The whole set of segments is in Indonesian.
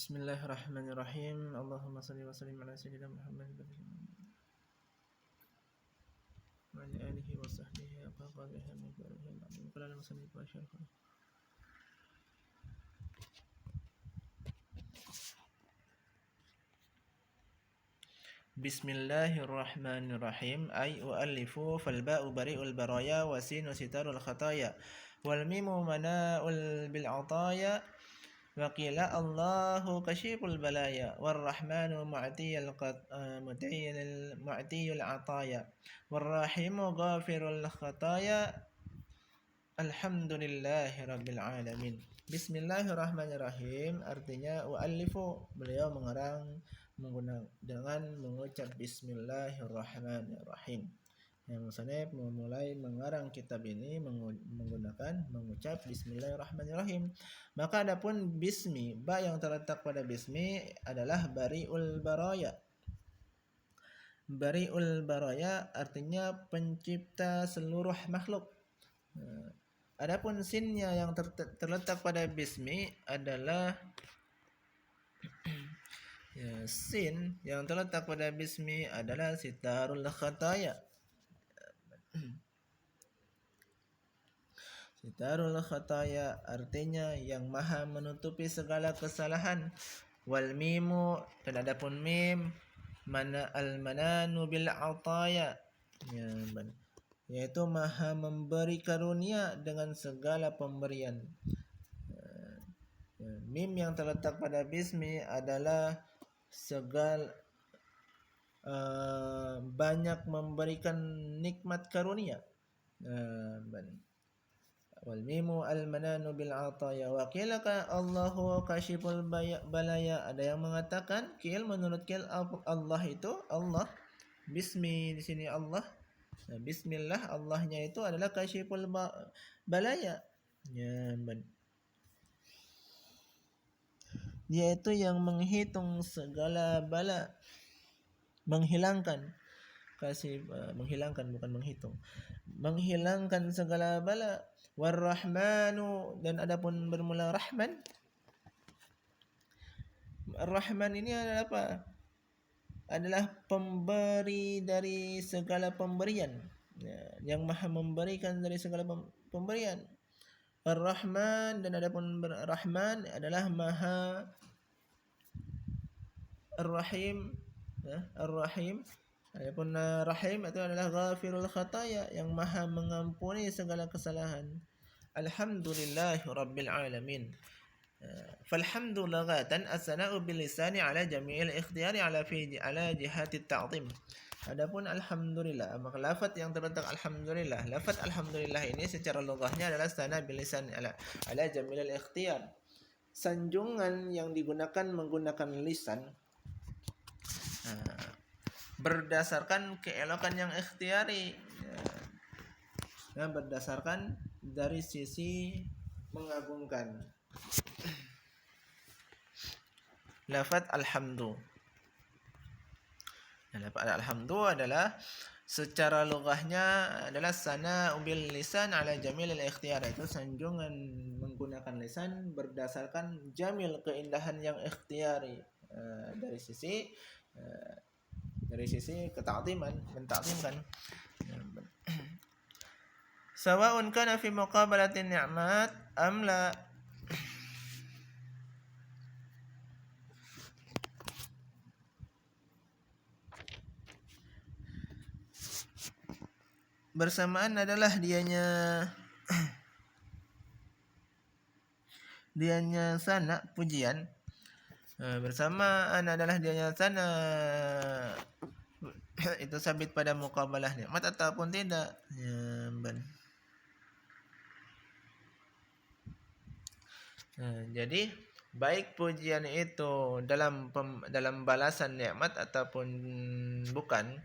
Bismillahirrahmanirrahim. Allahumma salli wa sallim ala sayyidina Muhammad wa ala alihi wa sahbihi wa qadrihi min barihil amin. Qala al-musannif wa syarh. Bismillahirrahmanirrahim. Ay u'allifu fal ba'u bari'ul baraya wa sinu sitarul khataya wal mimu mana'ul bil 'ataya wa qila Allahu kashiful balaya warrahmanu mu'tiyul ataya warrahimu ghafirul khataya alhamdulillahi rabbil alamin. Bismillahirrahmanirrahim artinya u'allifu, beliau mengarang dengan mengucap bismillahirrahmanirrahim. Yang musannif memulai mengarang kitab ini mengucap bismillahirrahmanirrahim. Maka adapun bismi, ba yang terletak pada bismi adalah bari'ul baraya. Bari'ul baraya artinya pencipta seluruh makhluk. Adapun sinnya yang terletak pada bismi adalah sin yang terletak pada bismi adalah sitarul khataya. Sitarul khataya artinya yang maha menutupi segala kesalahan. Wal mimu, dan adapun mim al-mananu bil ataya, yaitu maha memberi karunia dengan segala pemberian. Mim yang terletak pada bismi adalah banyak memberikan nikmat karunia. Wal mimu al-mananu bil ataya wa qila Allahu kashiful balaya. Ada yang mengatakan menurut qil Allah itu Allah, bismi di sini Allah. Bismillah, Allahnya itu adalah kashiful balaya. Yaitu yang menghitung segala bala, menghilangkan bukan menghitung, menghilangkan segala bala. Warrahmanu, dan adapun bermula Rahman. Rahman ini adalah apa? Adalah pemberi dari segala pemberian, yang maha memberikan dari segala pemberian. Ar-Rahman, dan adapun Rahman adalah maha Ar-Rahim. Ar-Rahim. Adapun Rahim itu adalah ghafirul khataya, yang maha mengampuni segala kesalahan. Alhamdulillahi rabbil alamin. Falhamdu laghatan as-sana'u bil lisani ala jami'il ikhtiyari ala jihati ta'zim. Adapun alhamdulillah, maka lafaz yang terletak alhamdulillah, lafaz alhamdulillah ini secara lughahnya adalah sana bil lisan ala jami'il ikhtiyar. Sanjungan yang digunakan menggunakan lisan berdasarkan keelokan yang ikhtiari, berdasarkan dari sisi mengagungkan. Lafaz alhamdu. Lafaz alhamdu adalah secara lughahnya adalah sana bil lisan ala jamil al-ikhtiyar, itu sanjungan menggunakan lisan berdasarkan jamil, keindahan yang ikhtiyari, dari sisi ketakziman, mentakzimkan. Sawa'un kana fi muqabalatin ni'mat am la. Bersamaan adalah dianya sana pujian, bersamaan adalah dianya sana itu sabit pada muqabalah nikmat ataupun tidak. Jadi baik pujian itu dalam balasan nikmat ataupun bukan.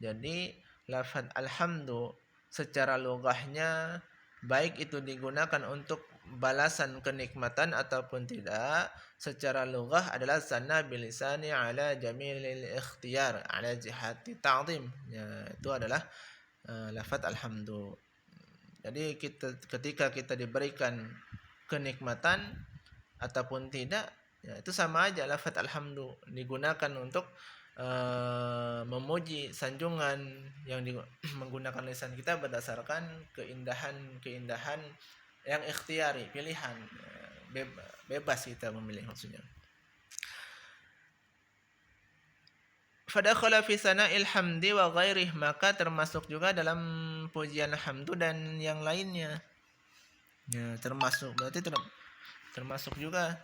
Jadi lafaz alhamdu secara lughahnya baik itu digunakan untuk balasan kenikmatan ataupun tidak, secara lughah adalah sana bilisani ala jamilil ikhtiyar ala jihati ta'zim. Itu adalah lafaz alhamdu. Jadi ketika kita diberikan kenikmatan ataupun tidak, Ya, itu sama aja lafaz alhamdu digunakan untuk memuji sanjungan yang menggunakan lisan kita berdasarkan keindahan yang ikhtiari, pilihan. Bebas kita memilih maksudnya. Fadakhala fi sana'il hamdi wa ghairih, maka termasuk juga dalam pujian hamdu dan yang lainnya. Ya, termasuk berarti termasuk juga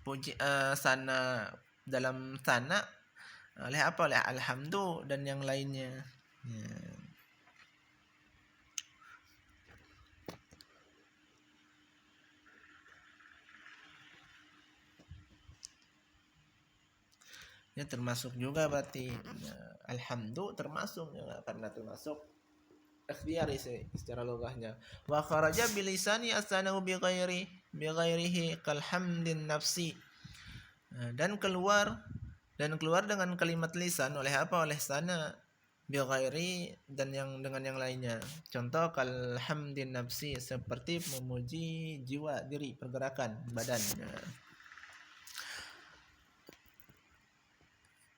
puji sana dalam sana oleh apa? Oleh alhamdu dan yang lainnya. Ya. Ya termasuk juga berarti alhamdu termasuk ya, karena termasuk ikhtiyari secara lugahnya. Wa kharaja bilisani asanahu bi ghairihi kal hamdin nafsi. Dan keluar dengan kalimat lisan oleh apa? Oleh sana bi ghairi dan yang dengan yang lainnya. Contoh kal hamdin nafsi seperti memuji jiwa, diri, pergerakan badan.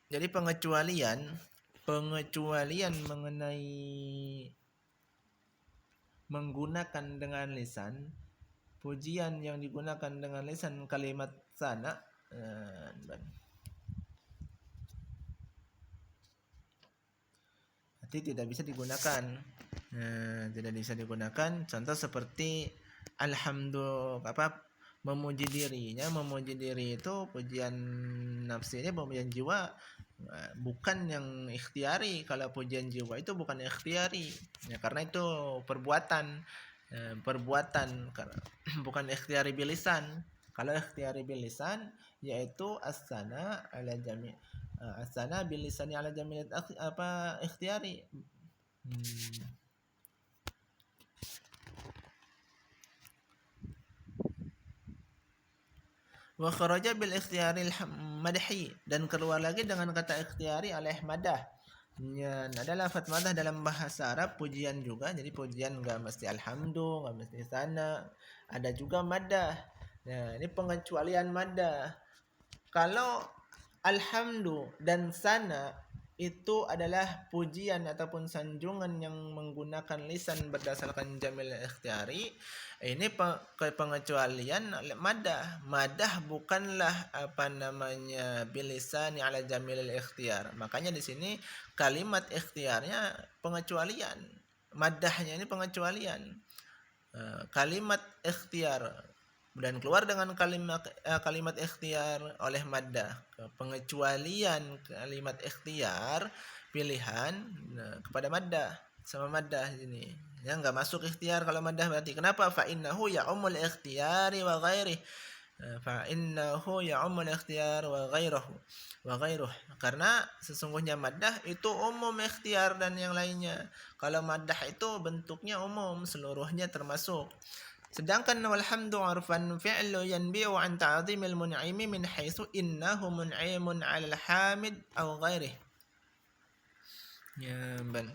Jadi pengecualian mengenai menggunakan dengan lisan, pujian yang digunakan dengan lisan kalimat sana nanti tidak bisa digunakan. Tidak bisa digunakan. Contoh seperti memuji diri itu pujian nafsi, ini pujian jiwa, bukan yang ikhtiari. Kalau pujian jiwa itu bukan ikhtiari ya, karena itu perbuatan bukan ikhtiari bilisan. Kalau ikhtiari bilisan yaitu as-sana ala jami' as-sana bilisani ala jami' ikhtiari. Wa kharaja bil ikhtiyaril madhi, dan keluar lagi dengan kata ikhtiyari oleh madah. Ya, ada lafaz madah dalam bahasa Arab, pujian juga. Jadi pujian enggak mesti alhamdu, enggak mesti sana. Ada juga madah. Nah, ini pengecualian madah. Kalau alhamdu dan sana itu adalah pujian ataupun sanjungan yang menggunakan lisan berdasarkan jamil ikhtiyari, ini pengecualian madah. Madah bukanlah bilisani ala jamil ikhtiyar. Makanya di sini kalimat ikhtiarnya pengecualian, madahnya ini pengecualian. Kalimat ikhtiar dan keluar dengan kalimat ikhtiar oleh maddah, pengecualian kalimat ikhtiar pilihan kepada maddah, sama maddah ini ya, enggak masuk ikhtiar kalau maddah. Berarti kenapa? Fa innahu ya'umul ikhtiyari wa ghairihi, karena sesungguhnya maddah itu umum ikhtiar dan yang lainnya. Kalau maddah itu bentuknya umum, seluruhnya termasuk. Sedangkan walhamdu arfan fi'lu yanbi'u an ta'zimil mun'imi min haitsu innahu mun'imun 'alal hamid aw ghairihi. Ya, ben.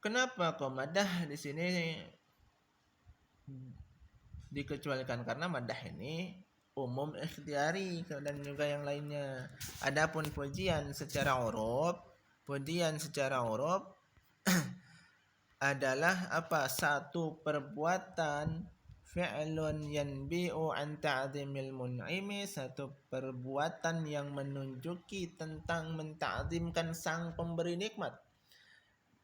Kenapa kok madah di sini dikecualikan? Karena madah ini umum ikhtiyari dan juga yang lainnya. Adapun pujian secara uruf adalah apa? Satu perbuatan fi'lun yanbi'u an ta'zimil mun'imi, satu perbuatan yang menunjuki tentang menta'zimkan sang pemberi nikmat.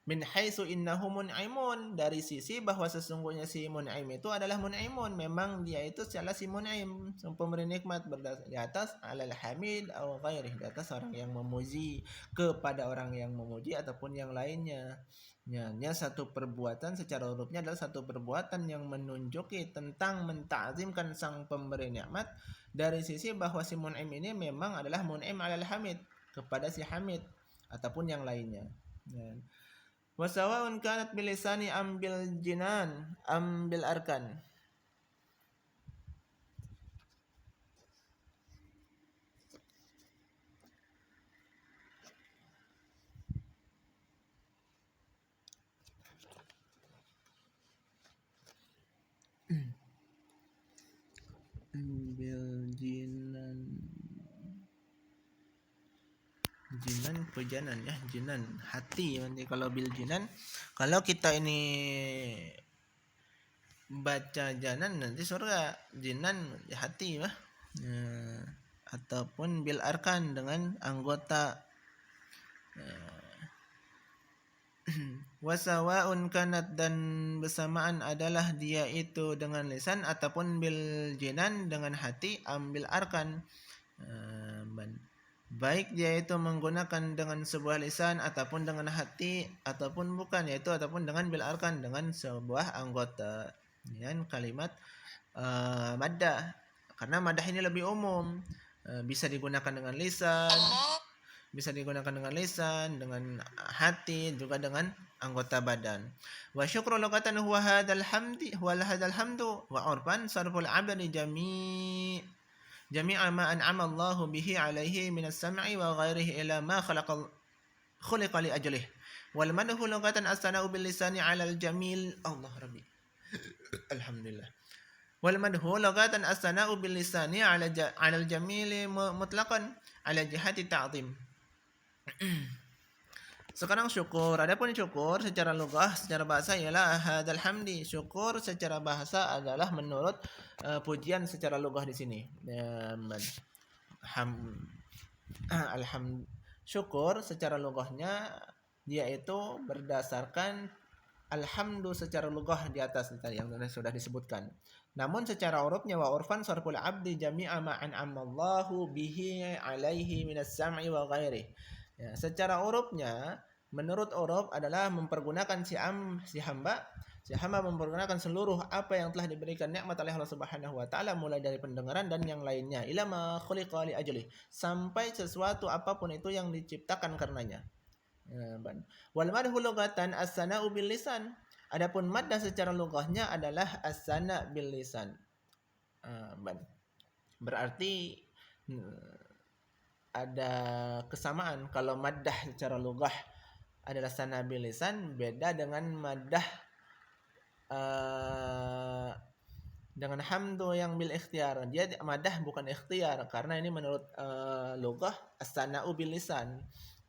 Min haitsu innahu mun'imun, dari sisi bahwa sesungguhnya si mun'im itu adalah mun'imun, memang dia itu adalah si mun'im, sang pemberi nikmat, di atas alal hamid atau ghairi, di atas orang yang memuji, kepada orang yang memuji ataupun yang lainnya. Ya, satu perbuatan secara urufnya adalah satu perbuatan yang menunjuki tentang menta'zimkan sang pemberi nikmat, dari sisi bahwa si mun'im ini memang adalah mun'im alal hamid, kepada si hamid ataupun yang lainnya. Ya. Wasawa'un kanat bilisani am bil jinan am bil arkan. pujanan ya, jinan, hati. Nanti kalau bil jinan, kalau kita ini baca janan nanti surga, jinan ya hati ya. Ataupun bil arkan dengan anggota. Wasawaun kanat, dan bersamaan adalah dia itu dengan lisan ataupun bil jinan dengan hati, ambil arkan. Baik dia itu menggunakan dengan sebuah lisan ataupun dengan hati ataupun bukan, yaitu ataupun dengan bil arkan dengan sebuah anggota. Dengan kalimat maddah, karena maddah ini lebih umum, bisa digunakan dengan lisan, bisa digunakan dengan lisan, dengan hati, juga dengan anggota badan. Wa syukru lughatan huwa hadzal hamdu wa urfan sarful 'abdi jami'a ma an'ama Allahu bihi 'alaihi min as-sam'i wa ghairihi ila ma khuliqa li ajlihi. Wal madhu lughatan as-sana'u bil lisani 'alal jamil. Allah rabbi. Alhamdulillah. Wal madhu lughatan as-sana'u bil lisani 'alal jamil mutlaqan 'ala jihati ta'zim. Sekarang syukur. Adapun syukur secara lughah, secara bahasa ialah hadzal hamdi. Syukur secara bahasa adalah menurut pujian secara lughah di sini. Syukur secara lughahnya dia itu berdasarkan alhamdu secara lughah di atas tadi yang sudah disebutkan. Namun secara urufnya wa urfan sarful abdi jami'a ma an'amallahu bihi 'alaihi minas sam'i wa ghairihi. Ya, secara urufnya, menurut uruf adalah mempergunakan si hamba mempergunakan seluruh apa yang telah diberikan nikmat oleh Allah Subhanahu wa taala, mulai dari pendengaran dan yang lainnya, ila ma khuliqa li ajli, sampai sesuatu apapun itu yang diciptakan karenanya. Wal madhu lughatan as-sana'u bil lisan. Adapun maddah secara lughahnya adalah as-sana' bil lisan. Berarti ada kesamaan. Kalau maddah secara lughah adalah sana bil lisan, beda dengan maddah dengan hamdu yang bil ikhtiar. Dia maddah bukan ikhtiar, karena ini menurut lughah as-sana'u bil lisan.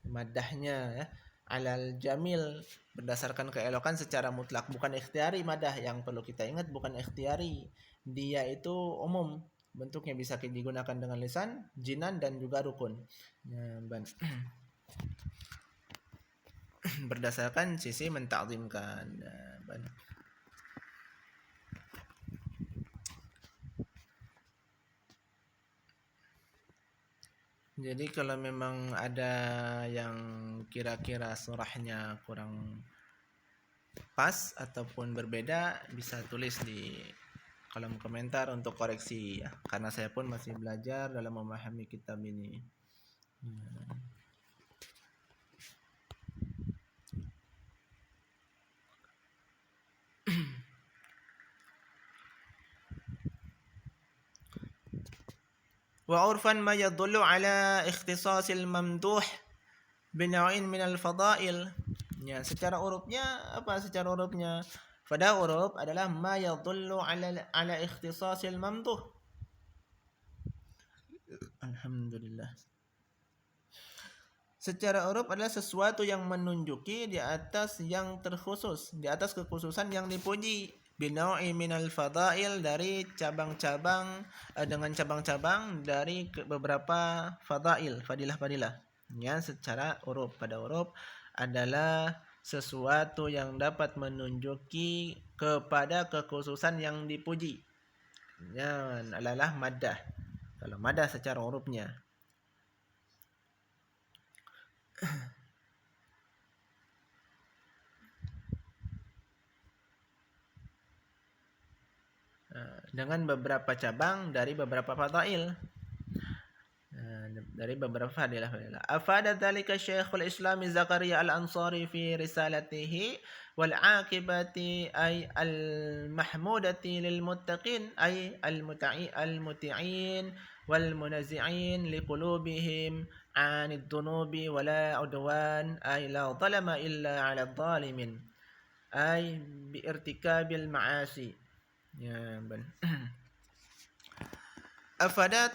Maddahnya ya, alal jamil, berdasarkan keelokan secara mutlak, bukan ikhtiari madah. Yang perlu kita ingat bukan ikhtiari, dia itu umum, bentuknya bisa digunakan dengan lisan, jinan, dan juga rukun. Berdasarkan sisi mentakzimkan. Jadi kalau memang ada yang kira-kira surahnya kurang pas ataupun berbeda, bisa tulis di kolom komentar untuk koreksi ya. Karena saya pun masih belajar dalam memahami kitab ini. Wa urfan ma yadullu ala ikhtisasil mamduh binaw'in minal fadail. Ya, secara urufnya apa? Secara urufnya, pada uruf adalah ma yadullu ala ikhtisasil mamduh. Alhamdulillah. Secara uruf adalah sesuatu yang menunjuki di atas yang terkhusus, di atas kekhususan yang dipuji. Binau'i minal fadail, dari cabang-cabang, dengan cabang-cabang dari beberapa fadail, fadilah-fadilah. Ya, secara uruf, pada uruf adalah sesuatu yang dapat menunjuki kepada kekhususan yang dipuji. Ya, adalah maddah. Kalau maddah secara urufnya. Dengan beberapa cabang dari beberapa fadail, dari beberapa fadilah. Afada dzalika Syekhul Islam Zakaria Al-Ansari fi risalatihi wal aqibati ay al-mahmudati lil muttaqin ay al-muti'in wal munazi'in liqulubihim 'anid dunubi wala udwan ay la zalama illa 'ala adh-dhalimin ay bi irtikabil ma'asi. Ya, Afadat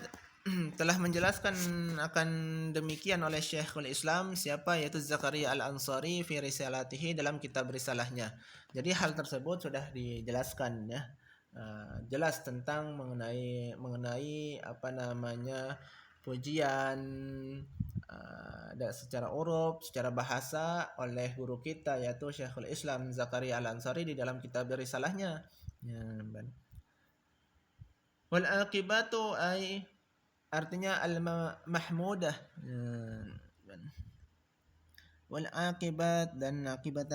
telah menjelaskan akan demikian oleh Syekhul Islam siapa, yaitu Zakaria Al-Ansari fi risalatihi, dalam kitab risalahnya. Jadi hal tersebut sudah dijelaskan ya. Jelas tentang mengenai apa namanya pujian secara uruf, secara bahasa oleh guru kita yaitu Syekhul Islam Zakaria Al-Ansari di dalam kitab risalahnya. Ya, wal aqibatu ay artinya al-mahmudah. Wal akibat, dan akibat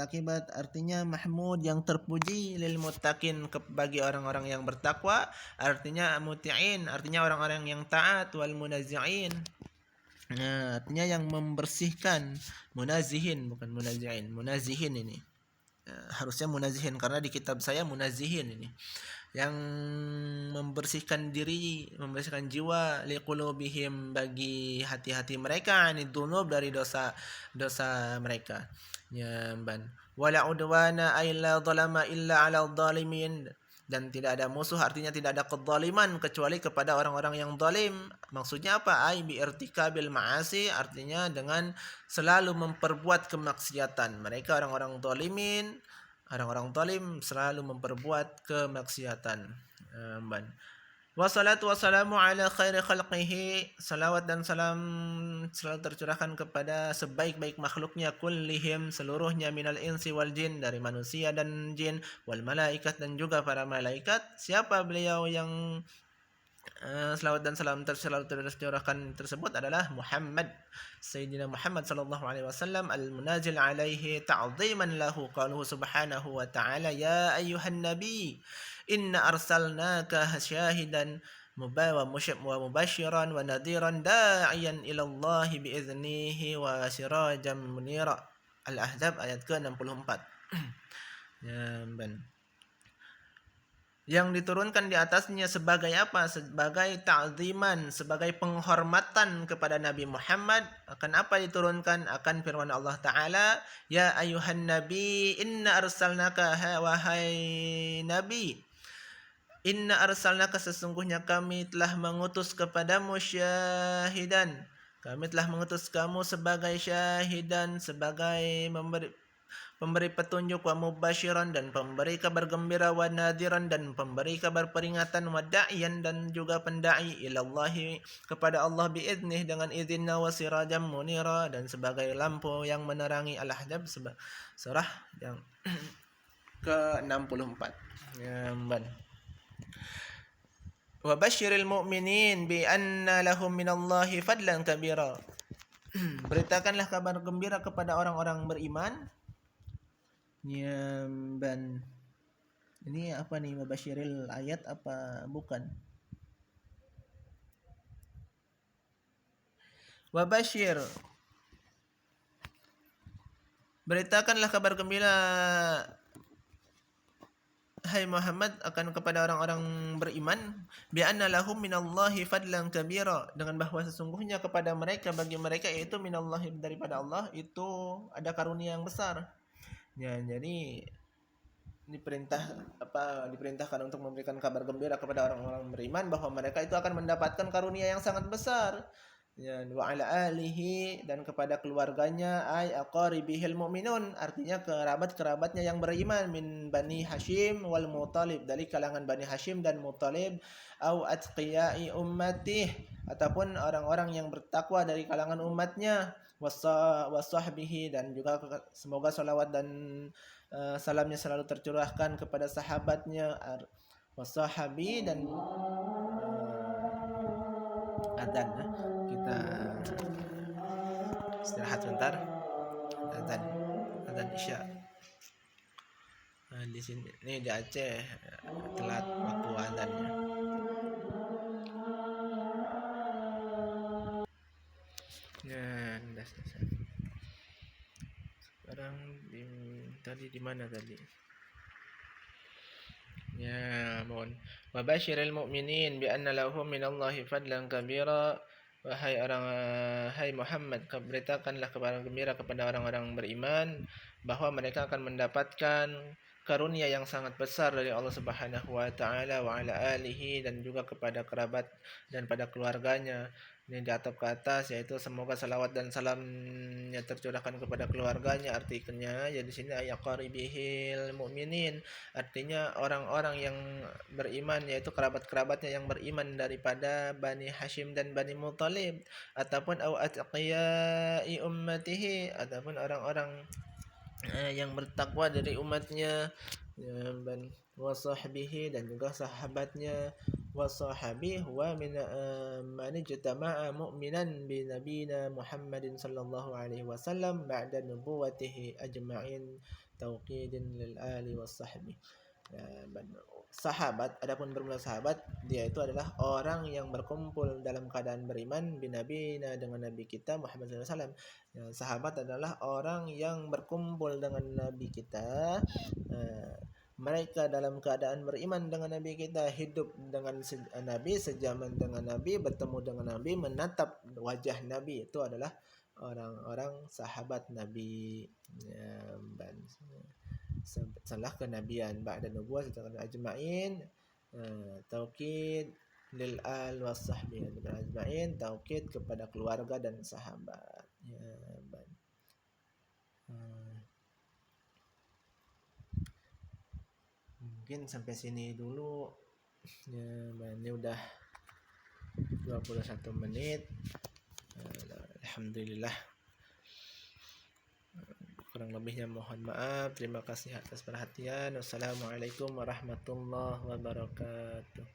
artinya mahmud, yang terpuji, lil muttaqin bagi orang-orang yang bertakwa, artinya muti'in artinya orang-orang yang taat, wal munazzi'in artinya yang membersihkan, munazihin bukan munazi'in, munazihin ini. Harusnya munazihin karena di kitab saya munazihin ini. Yang membersihkan diri, membersihkan jiwa, liqulubihim bagi hati-hati mereka, anidunub dari dosa mereka. Ya, wala udwana illa zalama illa 'alal zalimin, dan tidak ada musuh artinya tidak ada kezaliman kecuali kepada orang-orang yang zalim. Maksudnya apa? Ai bi irtikabil ma'asi, artinya dengan selalu memperbuat kemaksiatan. Mereka orang-orang zalimin, orang-orang zalim selalu memperbuat kemaksiatan. Wassalatu wassalamu ala khairi khalqihi, salawat dan salam selalu tercurahkan kepada sebaik-baik makhluknya, kullihim seluruhnya, minal insi wal jin dari manusia dan jin, wal malaikat dan juga para malaikat. Siapa beliau yang selawat dan salam selalu tercurahkan tersebut adalah Muhammad, Sayyidina Muhammad sallallahu alaihi wasallam, al-munazil alaihi ta'ziman lahu qaluhu subhanahu wa ta'ala, ya ayyuhan nabi inna arsalnaka syahidan wa mubashiran wa nadhiran da'iyan ila Allah biiznihi wa sirajan munira. Al-Ahzab ayat ke-64. Yang diturunkan di atasnya sebagai apa? Sebagai ta'ziman, sebagai penghormatan kepada Nabi Muhammad. Akan apa diturunkan? Akan firman Allah Ta'ala, ya ayuhan nabi inna arsalnaka, wahai nabi, inna arsalnaka sesungguhnya kami telah mengutus kepadamu syahidan, kami telah mengutus kamu sebagai syahidan, sebagai pemberi petunjuk, wa mubasyiran dan pemberi kabar gembira, wa nadiran dan pemberi kabar peringatan, wa da'iyan dan juga pendai, ilallahi kepada Allah, biiznih dengan izinnya, wa sirajan munira dan sebagai lampu yang menerangi. Al-Ahzab surah yang ke-64. Wa basyiril mu'minin bi anna lahum minallahi fadlan kabira. Beritakanlah kabar gembira kepada orang-orang beriman. Nyamban. Ini apa nih, mabasyiril ayat apa bukan? Wabasyir, beritakanlah kabar gembira hai Muhammad akan kepada orang-orang beriman, bi anna lahum minallahi fadlan kabira, dengan bahwa sesungguhnya kepada mereka, bagi mereka yaitu minallahi daripada Allah, itu ada karunia yang besar. Ya, jadi diperintahkan untuk memberikan kabar gembira kepada orang-orang beriman bahwa mereka itu akan mendapatkan karunia yang sangat besar. Ya, wa ala alihi dan kepada keluarganya, ay aqaribihil mu'minun artinya kerabat-kerabatnya yang beriman, min Bani Hashim wal Muttalib, dari kalangan Bani Hashim dan Muttalib, au atqiyai ummatih ataupun orang-orang yang bertakwa dari kalangan umatnya, wasahbihi dan juga semoga salawat dan salamnya selalu tercurahkan kepada sahabatnya, wasahabi dan adzan. Kita istirahat sebentar. Adzan Isya. Di sini nih di Aceh telat waktu adzannya. Sekarang tadi di mana tadi? Ya, mohon. Wa basyiril mu'minin bi anna lahum minallahi fadlan kabira. Wahai Muhammad, beritakanlah kabar gembira kepada orang-orang beriman bahwa mereka akan mendapatkan karunia yang sangat besar dari Allah Subhanahu wa taala wa ala alihi, dan juga kepada kerabat dan pada keluarganya. Ini di atap ke atas, yaitu semoga salawat dan salamnya tercurahkan kepada keluarganya. Artinya ya di sini ayat qaribihil mu'minin, artinya orang-orang yang beriman, yaitu kerabat-kerabatnya yang beriman daripada Bani Hashim dan Bani Muthalib, ataupun au atqiyai ummatihi, ataupun orang-orang yang bertakwa dari umatnya, dan wasahbihi, dan juga sahabatnya. Wasahabi huwa min man ijtama'a mu'minan bi nabiyina Muhammadin sallallahu alaihi wasallam ba'da nubuwwatihi ajma'in, tauqidin lil ali wasahbi. Sahabat, adapun bermula sahabat, dia itu adalah orang yang berkumpul dalam keadaan beriman binabina, dengan nabi kita Muhammad SAW. Sahabat adalah orang yang berkumpul dengan nabi kita, mereka dalam keadaan beriman dengan nabi kita, hidup dengan nabi, sejaman dengan nabi, bertemu dengan nabi, menatap wajah nabi. Itu adalah orang-orang sahabat nabi. Salah kenabian ba'da nubuwah setelah ajma'in, taukid lil al wasahbi, ajma'in taukid kepada keluarga dan sahabat. Mungkin sampai sini dulu ya. Ini udah 21 menit. Alhamdulillah. Kurang lebihnya mohon maaf. Terima kasih atas perhatian. Wassalamualaikum warahmatullahi wabarakatuh.